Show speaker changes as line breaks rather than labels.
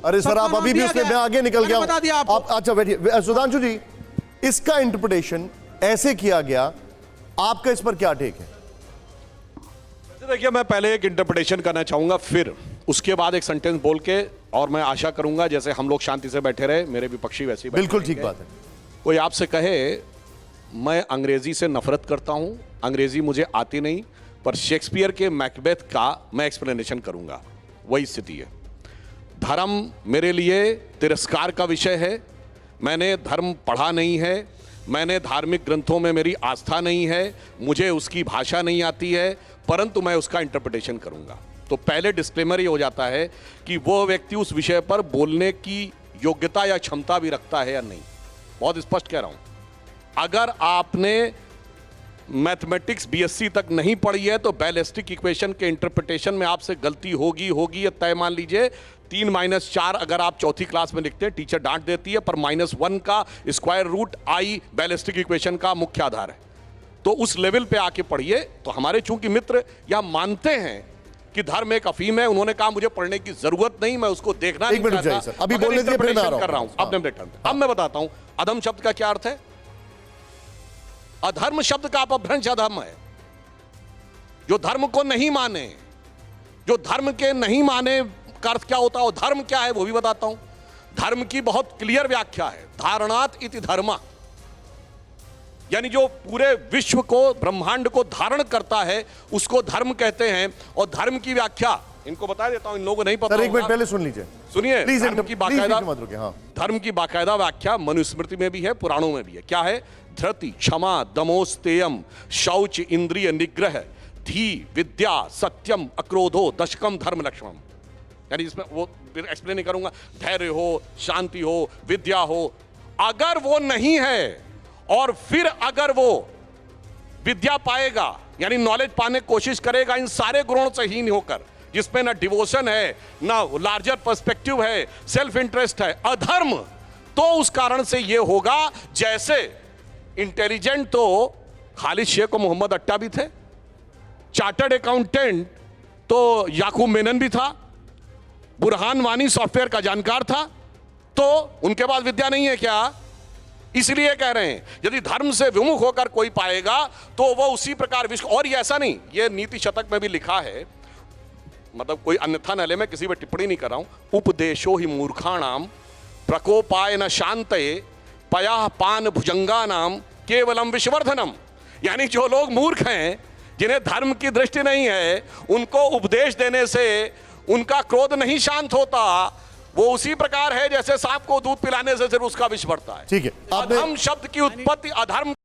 अरे सर, आप अभी भी उसमें मैं आगे निकल गया
बता दिया आपको।
आप अच्छा बैठिए। सुधांशु जी, इसका इंटरप्रिटेशन ऐसे किया गया, आपका इस पर क्या टेक है?
देखिए, मैं पहले एक इंटरप्रिटेशन करना चाहूंगा, फिर उसके बाद एक सेंटेंस बोल के, और मैं आशा करूंगा जैसे हम लोग शांति से बैठे रहे, मेरे विपक्षी वैसे ही
बिल्कुल ठीक बात है।
कोई आपसे कहे मैं अंग्रेजी से नफरत करता हूं, अंग्रेजी मुझे आती नहीं, पर शेक्सपियर के मैकबेथ का मैं एक्सप्लेनेशन करूंगा, वही स्थिति है। धर्म मेरे लिए तिरस्कार का विषय है, मैंने धर्म पढ़ा नहीं है, मैंने धार्मिक ग्रंथों में मेरी आस्था नहीं है, मुझे उसकी भाषा नहीं आती है, परंतु मैं उसका इंटरप्रिटेशन करूंगा। तो पहले डिस्क्लेमर ये हो जाता है कि वो व्यक्ति उस विषय पर बोलने की योग्यता या क्षमता भी रखता है या नहीं। बहुत स्पष्ट कह रहा हूं, अगर आपने मैथमेटिक्स बीएससी तक नहीं पढ़ी है तो बैलिस्टिक इक्वेशन के इंटरप्रिटेशन में आपसे गलती होगी ये तय मान लीजिए। 3-4 अगर आप चौथी क्लास में लिखते हैं, टीचर डांट देती है, पर -1 का square root i ballistic equation का मुख्य आधार है। तो उस लेवल पे आके पढ़िए। तो हमारे चूंकि मित्र यह मानते हैं कि धर्म एक अफीम है, उन्होंने कहा मुझे पढ़ने की जरूरत नहीं, मैं उसको देखना नहीं चाहता,
अभी बोलने दीजिए, फिर मैं आ रहा हूं।
कर रहा हूं। अब मैं बताता हूं अधम शब्द का क्या अर्थ है। अधर्म शब्द का अपभ्रंश अधम है, जो धर्म को नहीं माने, जो धर्म के नहीं माने का अर्थ क्या होता है, और धर्म क्या है वो भी बताता हूं। धर्म की बहुत क्लियर व्याख्या है, धारणात इति धर्म, यानी जो पूरे विश्व को, ब्रह्मांड को धारण करता है उसको धर्म कहते हैं। और धर्म की व्याख्या इनको बता देता हूं, इन लोगों को नहीं पता।
सर, एक मिनट पहले सुन लीजिए,
सुनिए।
धर्म
की बाकायदा व्याख्या मनुस्मृति में भी है, पुराणों में भी है। क्या है? धृति, क्षमा, दमोस्तेयम, शौच, इंद्रिय निग्रह, धी, विद्या, सत्यम, अक्रोधो, दशकम, धर्म लक्ष्मण। यानी इसमें वो एक्सप्लेन नहीं करूंगा। धैर्य हो, शांति हो, विद्या हो। अगर वो नहीं है और फिर अगर वो विद्या पाएगा, यानी नॉलेज पाने की कोशिश करेगा इन सारे गुणों से हीन होकर, जिसमें ना डिवोशन है, ना लार्जर पर्सपेक्टिव है, सेल्फ इंटरेस्ट है, अधर्म, तो उस कारण से ये होगा जैसे इंटेलिजेंट तो खालिद शेख और मोहम्मद अट्टा भी थे, चार्टर्ड अकाउंटेंट तो याकूब मेनन भी था, बुरहान वानी सॉफ्टवेयर का जानकार था, तो उनके पास विद्या नहीं है क्या? इसलिए कह रहे हैं यदि धर्म से विमुख होकर कोई पाएगा तो वो उसी प्रकार विश्व। और ये ऐसा नहीं, ये नीति शतक में भी लिखा है, मतलब कोई अन्यथा न ले, मैं किसी पर टिप्पणी नहीं कर रहा हूं। उपदेशो ही मूर्खाणाम प्रकोपाय न शांतये पया पान भुजंगा नाम केवलम विश्वर्धनम। यानी जो लोग मूर्ख हैं, जिन्हें धर्म की दृष्टि नहीं है, उनको उपदेश देने से उनका क्रोध नहीं शांत होता। वो उसी प्रकार है जैसे सांप को दूध पिलाने से सिर्फ उसका विष बढ़ता है।
ठीक है,
अधर्म शब्द की उत्पत्ति, अधर्म